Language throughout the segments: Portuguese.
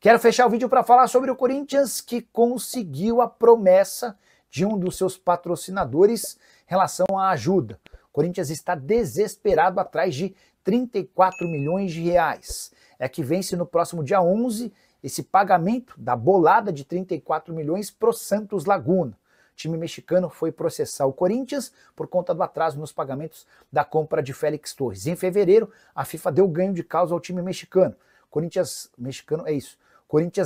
Quero fechar o vídeo para falar sobre o Corinthians, que conseguiu a promessa de um dos seus patrocinadores em relação à ajuda. O Corinthians está desesperado atrás de 34 milhões de reais. É que vence no próximo dia 11 esse pagamento da bolada de 34 milhões pro Santos Laguna. O time mexicano foi processar o Corinthians por conta do atraso nos pagamentos da compra de Félix Torres. Em fevereiro, a FIFA deu ganho de causa ao time mexicano. Corinthians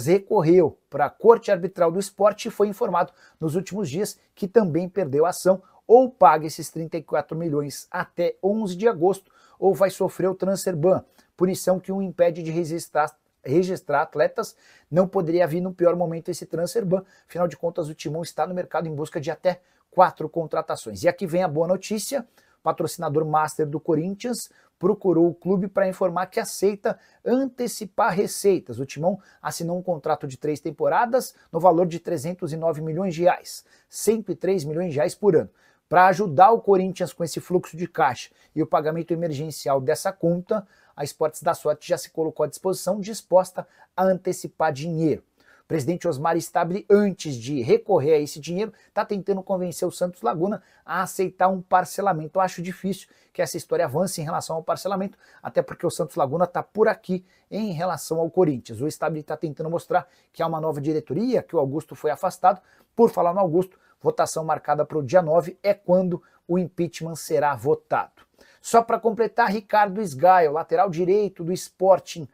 recorreu para a Corte Arbitral do Esporte e foi informado nos últimos dias que também perdeu a ação, ou paga esses 34 milhões até 11 de agosto, ou vai sofrer o transfer ban, punição que o impede de registrar atletas. Não poderia vir no pior momento esse transfer ban, afinal de contas o Timão está no mercado em busca de até 4 contratações. E aqui vem a boa notícia: o patrocinador master do Corinthians procurou o clube para informar que aceita antecipar receitas. O Timão assinou um contrato de 3 temporadas no valor de 309 milhões de reais, 103 milhões de reais por ano. Para ajudar o Corinthians com esse fluxo de caixa e o pagamento emergencial dessa conta, a Esportes da Sorte já se colocou à disposição, disposta a antecipar dinheiro. O presidente Osmar Stabile, antes de recorrer a esse dinheiro, está tentando convencer o Santos Laguna a aceitar um parcelamento. Eu acho difícil que essa história avance em relação ao parcelamento, até porque o Santos Laguna está por aqui em relação ao Corinthians. O Stabile está tentando mostrar que há uma nova diretoria, que o Augusto foi afastado. Por falar no Augusto, votação marcada para o dia 9 é quando o impeachment será votado. Só para completar, Ricardo Sgaio, lateral direito do Sporting,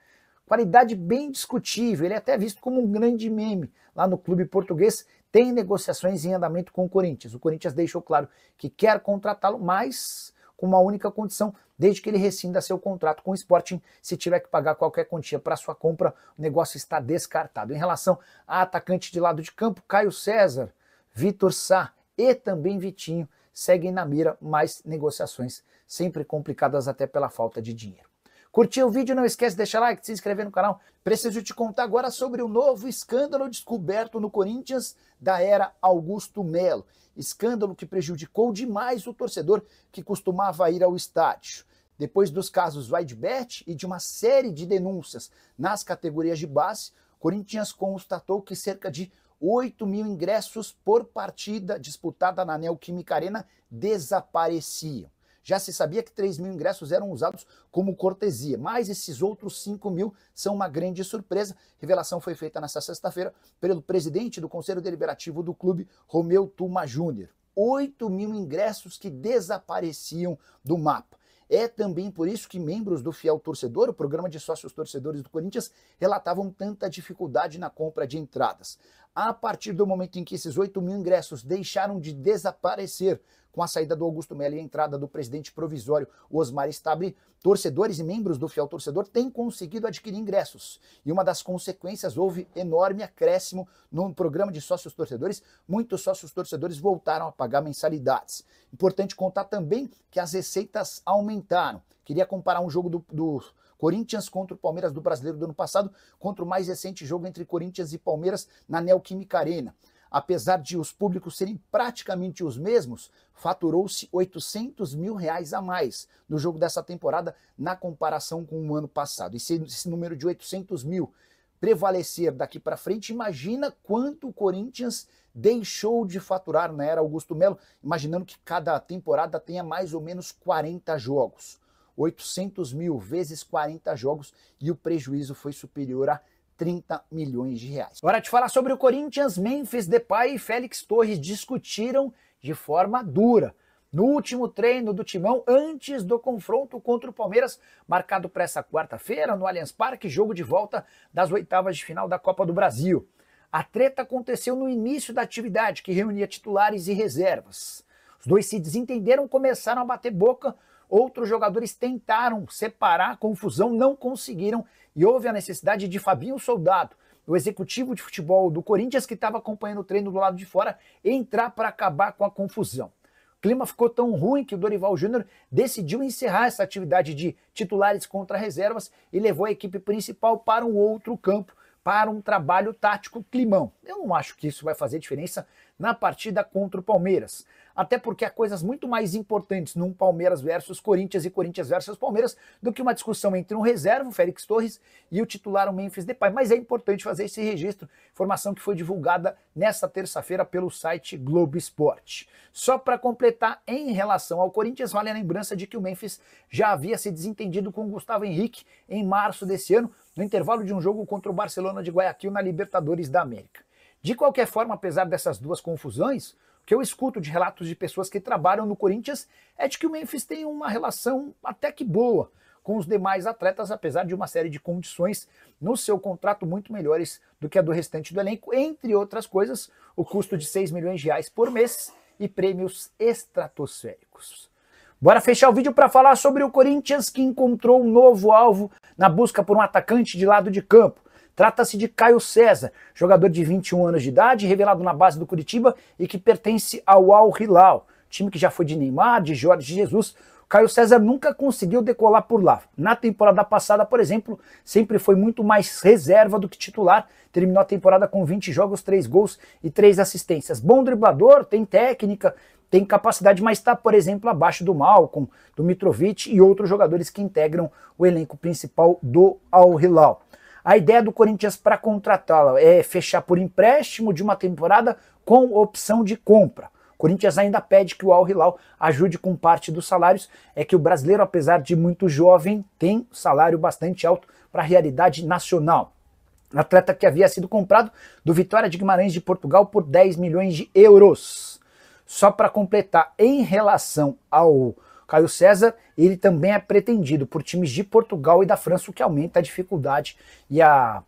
qualidade bem discutível, ele é até visto como um grande meme lá no clube português, tem negociações em andamento com o Corinthians. O Corinthians deixou claro que quer contratá-lo, mas com uma única condição: desde que ele rescinda seu contrato com o Sporting. Se tiver que pagar qualquer quantia para sua compra, o negócio está descartado. Em relação a atacante de lado de campo, Caio César, Vitor Sá e também Vitinho seguem na mira, mais negociações sempre complicadas até pela falta de dinheiro. Curtiu o vídeo? Não esquece de deixar like, de se inscrever no canal. Preciso te contar agora sobre o novo escândalo descoberto no Corinthians da era Augusto Melo. Escândalo que prejudicou demais o torcedor que costumava ir ao estádio. Depois dos casos Whitebet e de uma série de denúncias nas categorias de base, o Corinthians constatou que cerca de 8 mil ingressos por partida disputada na Neoquímica Arena desapareciam. Já se sabia que 3 mil ingressos eram usados como cortesia, mas esses outros 5 mil são uma grande surpresa. A revelação foi feita nesta sexta-feira pelo presidente do Conselho Deliberativo do clube, Romeu Tuma Júnior. 8 mil ingressos que desapareciam do mapa. É também por isso que membros do Fiel Torcedor, o programa de sócios torcedores do Corinthians, relatavam tanta dificuldade na compra de entradas. A partir do momento em que esses 8 mil ingressos deixaram de desaparecer com a saída do Augusto Melo e a entrada do presidente provisório Osmar Stabile, torcedores e membros do Fiel Torcedor têm conseguido adquirir ingressos. E uma das consequências, houve enorme acréscimo no programa de sócios torcedores. Muitos sócios torcedores voltaram a pagar mensalidades. Importante contar também que as receitas aumentaram. Queria comparar um jogo do Corinthians contra o Palmeiras do Brasileiro do ano passado contra o mais recente jogo entre Corinthians e Palmeiras na Neoquímica Arena. Apesar de os públicos serem praticamente os mesmos, faturou-se 800 mil reais a mais no jogo dessa temporada na comparação com o ano passado. E se esse número de 800 mil prevalecer daqui para frente, imagina quanto o Corinthians deixou de faturar na era Augusto Melo, imaginando que cada temporada tenha mais ou menos 40 jogos. 800 mil vezes 40 jogos e o prejuízo foi superior a 30 milhões de reais. Hora de falar sobre o Corinthians. Memphis Depay e Félix Torres discutiram de forma dura no último treino do Timão antes do confronto contra o Palmeiras, marcado para essa quarta-feira no Allianz Parque, jogo de volta das oitavas de final da Copa do Brasil. A treta aconteceu no início da atividade, que reunia titulares e reservas. Os dois se desentenderam, começaram a bater boca. Outros jogadores tentaram separar a confusão, não conseguiram, e houve a necessidade de Fabinho Soldado, o executivo de futebol do Corinthians, que estava acompanhando o treino do lado de fora, entrar para acabar com a confusão. O clima ficou tão ruim que o Dorival Júnior decidiu encerrar essa atividade de titulares contra reservas e levou a equipe principal para um outro campo, para um trabalho tático climão. Eu não acho que isso vai fazer diferença na partida contra o Palmeiras. até porque há coisas muito mais importantes num Palmeiras versus Corinthians e Corinthians versus Palmeiras do que uma discussão entre um reserva, o Félix Torres, e o titular, o Memphis Depay. Mas é importante fazer esse registro, informação que foi divulgada nesta terça-feira pelo site Globo Esporte. Só para completar, em relação ao Corinthians, vale a lembrança de que o Memphis já havia se desentendido com o Gustavo Henrique em março desse ano, no intervalo de um jogo contra o Barcelona de Guayaquil na Libertadores da América. De qualquer forma, apesar dessas duas confusões, o que eu escuto de relatos de pessoas que trabalham no Corinthians é de que o Memphis tem uma relação até que boa com os demais atletas, apesar de uma série de condições no seu contrato muito melhores do que a do restante do elenco, entre outras coisas, o custo de 6 milhões de reais por mês e prêmios estratosféricos. Bora fechar o vídeo para falar sobre o Corinthians, que encontrou um novo alvo na busca por um atacante de lado de campo. Trata-se de Caio César, jogador de 21 anos de idade, revelado na base do Curitiba e que pertence ao Al Hilal, time que já foi de Neymar, de Jorge Jesus. O Caio César nunca conseguiu decolar por lá. Na temporada passada, por exemplo, sempre foi muito mais reserva do que titular. Terminou a temporada com 20 jogos, 3 gols e 3 assistências. Bom driblador, tem técnica, tem capacidade, mas está, por exemplo, abaixo do Malcom, do Mitrovic e outros jogadores que integram o elenco principal do Al Hilal. A ideia do Corinthians para contratá-lo é fechar por empréstimo de uma temporada com opção de compra. O Corinthians ainda pede que o Al Hilal ajude com parte dos salários. É que o brasileiro, apesar de muito jovem, tem salário bastante alto para a realidade nacional. Atleta que havia sido comprado do Vitória de Guimarães de Portugal por 10 milhões de euros. Só para completar, em relação ao Caio César, ele também é pretendido por times de Portugal e da França, o que aumenta a dificuldade e a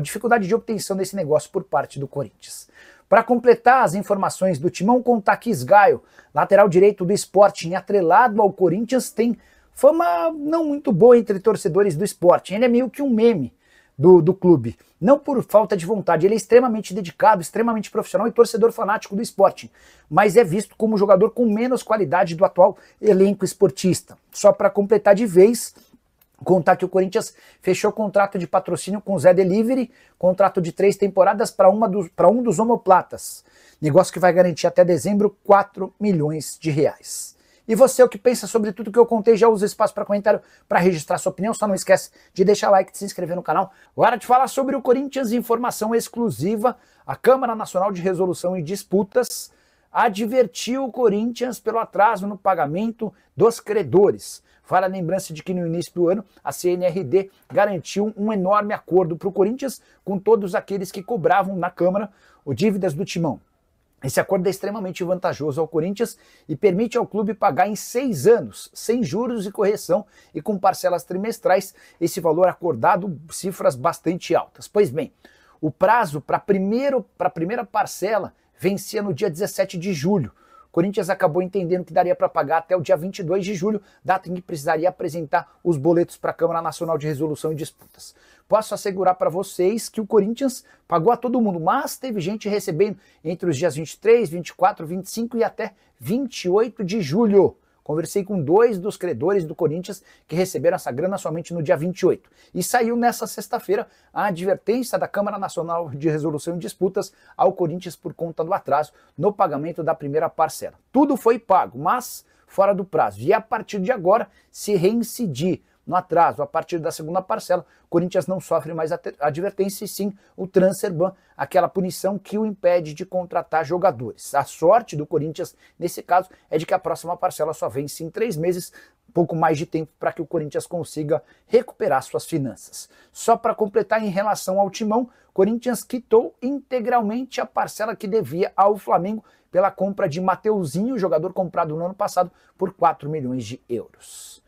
dificuldade de obtenção desse negócio por parte do Corinthians. Para completar as informações do timão, com Takis Gaio, lateral direito do Sporting, atrelado ao Corinthians, tem fama não muito boa entre torcedores do Sporting. Ele é meio que um meme do clube, não por falta de vontade, ele é extremamente dedicado, extremamente profissional e torcedor fanático do Sporting, mas é visto como jogador com menos qualidade do atual elenco esportista. Só para completar de vez, contar que o Corinthians fechou contrato de patrocínio com o Zé Delivery, contrato de 3 temporadas para um dos omoplatas, negócio que vai garantir até dezembro 4 milhões de reais. E você, o que pensa sobre tudo que eu contei, já usa espaço para comentário para registrar sua opinião. Só não esquece de deixar like e de se inscrever no canal. Hora de falar sobre o Corinthians, informação exclusiva. A Câmara Nacional de Resolução e Disputas advertiu o Corinthians pelo atraso no pagamento dos credores. Vale a lembrança de que no início do ano a CNRD garantiu um enorme acordo para o Corinthians com todos aqueles que cobravam na Câmara dívidas do timão. Esse acordo é extremamente vantajoso ao Corinthians e permite ao clube pagar em 6 anos, sem juros e correção e com parcelas trimestrais, esse valor acordado, cifras bastante altas. Pois bem, o prazo para a primeira parcela vencia no dia 17 de julho. O Corinthians acabou entendendo que daria para pagar até o dia 22 de julho, data em que precisaria apresentar os boletos para a Câmara Nacional de Resolução e Disputas. Posso assegurar para vocês que o Corinthians pagou a todo mundo, mas teve gente recebendo entre os dias 23, 24, 25 e até 28 de julho. Conversei com 2 dos credores do Corinthians que receberam essa grana somente no dia 28. E saiu nessa sexta-feira a advertência da Câmara Nacional de Resolução e Disputas ao Corinthians por conta do atraso no pagamento da primeira parcela. Tudo foi pago, mas fora do prazo. E a partir de agora, se reincidir no atraso a partir da segunda parcela, o Corinthians não sofre mais advertência e sim o transfer ban, aquela punição que o impede de contratar jogadores. A sorte do Corinthians, nesse caso, é de que a próxima parcela só vence em 3 meses, um pouco mais de tempo para que o Corinthians consiga recuperar suas finanças. Só para completar, em relação ao timão, o Corinthians quitou integralmente a parcela que devia ao Flamengo pela compra de Mateuzinho, jogador comprado no ano passado por 4 milhões de euros.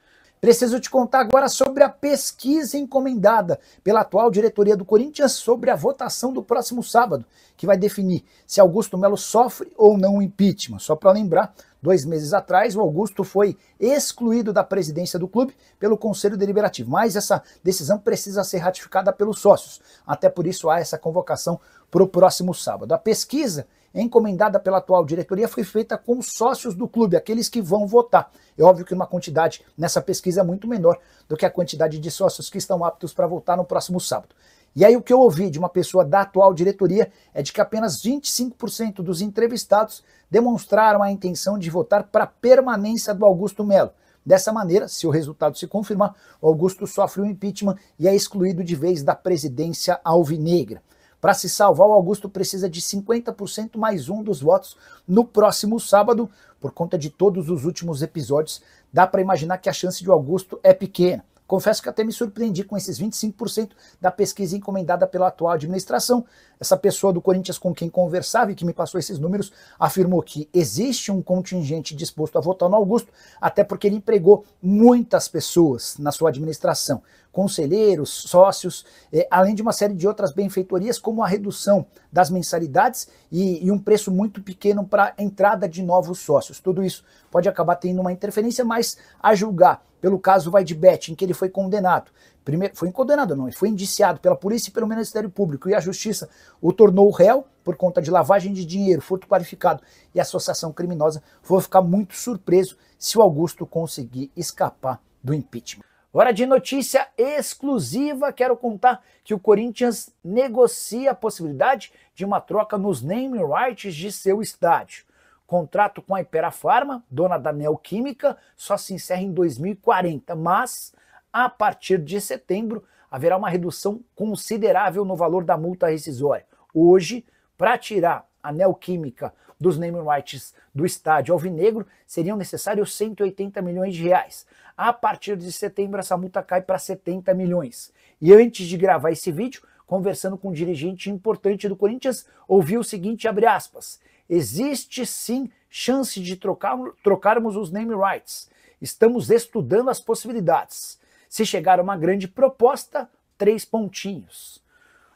Preciso te contar agora sobre a pesquisa encomendada pela atual diretoria do Corinthians sobre a votação do próximo sábado, que vai definir se Augusto Melo sofre ou não o impeachment. Só para lembrar, 2 meses atrás, o Augusto foi excluído da presidência do clube pelo Conselho Deliberativo, mas essa decisão precisa ser ratificada pelos sócios. Até por isso há essa convocação para o próximo sábado. A pesquisa encomendada pela atual diretoria foi feita com os sócios do clube, aqueles que vão votar. É óbvio que uma quantidade nessa pesquisa é muito menor do que a quantidade de sócios que estão aptos para votar no próximo sábado. E aí o que eu ouvi de uma pessoa da atual diretoria é de que apenas 25% dos entrevistados demonstraram a intenção de votar para a permanência do Augusto Melo. Dessa maneira, se o resultado se confirmar, o Augusto sofre um impeachment e é excluído de vez da presidência alvinegra. Para se salvar, o Augusto precisa de 50% mais um dos votos no próximo sábado. Por conta de todos os últimos episódios, dá para imaginar que a chance de o Augusto é pequena. Confesso que até me surpreendi com esses 25% da pesquisa encomendada pela atual administração. Essa pessoa do Corinthians com quem conversava e que me passou esses números afirmou que existe um contingente disposto a votar no Augusto, até porque ele empregou muitas pessoas na sua administração, conselheiros, sócios, além de uma série de outras benfeitorias, como a redução das mensalidades e um preço muito pequeno para a entrada de novos sócios. Tudo isso pode acabar tendo uma interferência, mas a julgar pelo caso Vaidbet, em que ele foi condenado. Primeiro, foi condenado não, ele foi indiciado pela polícia e pelo Ministério Público, e a Justiça o tornou réu por conta de lavagem de dinheiro, furto qualificado e associação criminosa. Vou ficar muito surpreso se o Augusto conseguir escapar do impeachment. Hora de notícia exclusiva, quero contar que o Corinthians negocia a possibilidade de uma troca nos name rights de seu estádio. Contrato com a Hypera Pharma, dona da Neoquímica, só se encerra em 2040, mas a partir de setembro haverá uma redução considerável no valor da multa rescisória. Hoje, para tirar a Neoquímica dos name rights do estádio alvinegro, seriam necessários 180 milhões de reais. A partir de setembro, essa multa cai para 70 milhões. E antes de gravar esse vídeo, conversando com um dirigente importante do Corinthians, ouvi o seguinte, abre aspas: existe sim chance de trocarmos os name rights. Estamos estudando as possibilidades. Se chegar a uma grande proposta, 3 pontinhos.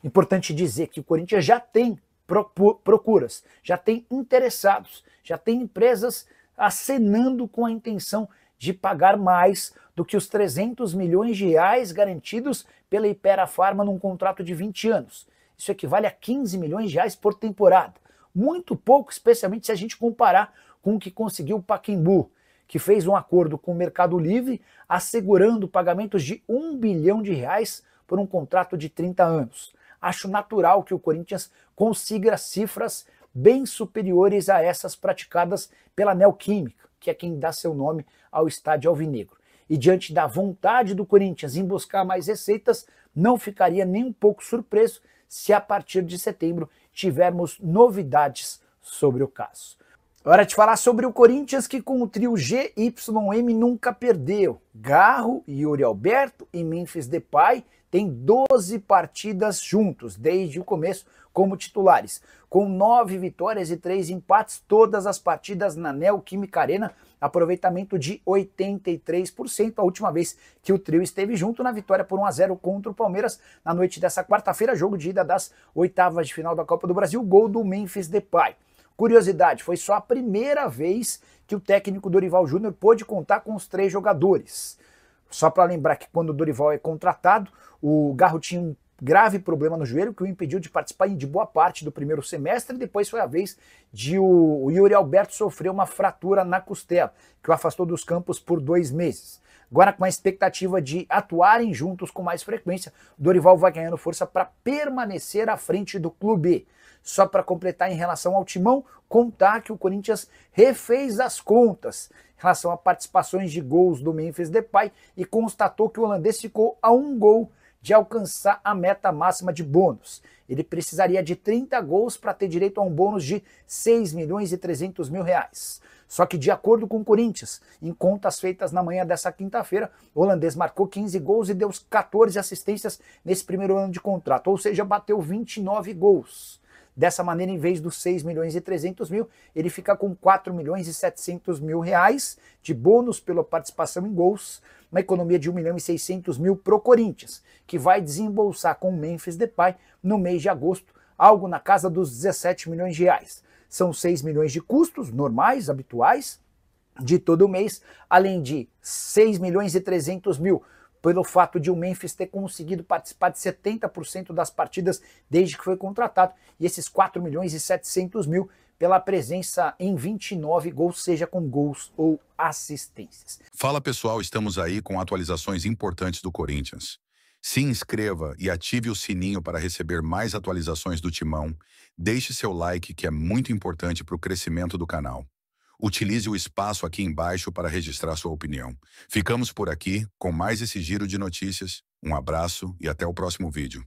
Importante dizer que o Corinthians já tem procuras, já tem interessados, já tem empresas acenando com a intenção de pagar mais do que os 300 milhões de reais garantidos pela Hypera Pharma num contrato de 20 anos. Isso equivale a 15 milhões de reais por temporada. Muito pouco, especialmente se a gente comparar com o que conseguiu o Pacaembu, que fez um acordo com o Mercado Livre assegurando pagamentos de 1 bilhão de reais por um contrato de 30 anos. Acho natural que o Corinthians consiga cifras bem superiores a essas praticadas pela Neoquímica, que é quem dá seu nome ao estádio alvinegro. E diante da vontade do Corinthians em buscar mais receitas, não ficaria nem um pouco surpreso se a partir de setembro tivermos novidades sobre o caso. Hora de falar sobre o Corinthians, que com o trio GYM nunca perdeu. Garro, Yuri Alberto e Memphis Depay têm 12 partidas juntos, desde o começo como titulares. Com 9 vitórias e 3 empates, todas as partidas na Neoquímica Arena, aproveitamento de 83%, a última vez que o trio esteve junto na vitória por 1-0 contra o Palmeiras na noite dessa quarta-feira, jogo de ida das oitavas de final da Copa do Brasil, gol do Memphis Depay. Curiosidade, foi só a primeira vez que o técnico Dorival Júnior pôde contar com os 3 jogadores. Só para lembrar que quando o Dorival é contratado, o Garro tinha um grave problema no joelho que o impediu de participar de boa parte do primeiro semestre, e depois foi a vez de o Yuri Alberto sofrer uma fratura na costela, que o afastou dos campos por 2 meses. Agora, com a expectativa de atuarem juntos com mais frequência, Dorival vai ganhando força para permanecer à frente do clube. Só para completar em relação ao timão, contar que o Corinthians refez as contas em relação a participações de gols do Memphis Depay e constatou que o holandês ficou a 1 gol de alcançar a meta máxima de bônus. Ele precisaria de 30 gols para ter direito a um bônus de 6 milhões e 300 mil reais. Só que de acordo com o Corinthians, em contas feitas na manhã dessa quinta-feira, o holandês marcou 15 gols e deu 14 assistências nesse primeiro ano de contrato, ou seja, bateu 29 gols. Dessa maneira, em vez dos 6 milhões e 300 mil, ele fica com 4 milhões e 700 mil reais de bônus pela participação em gols, uma economia de 1 milhão e 600 mil pro Corinthians, que vai desembolsar com o Memphis Depay no mês de agosto, algo na casa dos 17 milhões de reais. São 6 milhões de custos normais, habituais, de todo o mês, além de 6 milhões e 300 mil pelo fato de o Memphis ter conseguido participar de 70% das partidas desde que foi contratado, e esses 4 milhões e 700 mil pela presença em 29 gols, seja com gols ou assistências. Fala pessoal, estamos aí com atualizações importantes do Corinthians. Se inscreva e ative o sininho para receber mais atualizações do Timão. Deixe seu like, que é muito importante para o crescimento do canal. Utilize o espaço aqui embaixo para registrar sua opinião. Ficamos por aqui com mais esse giro de notícias. Um abraço e até o próximo vídeo.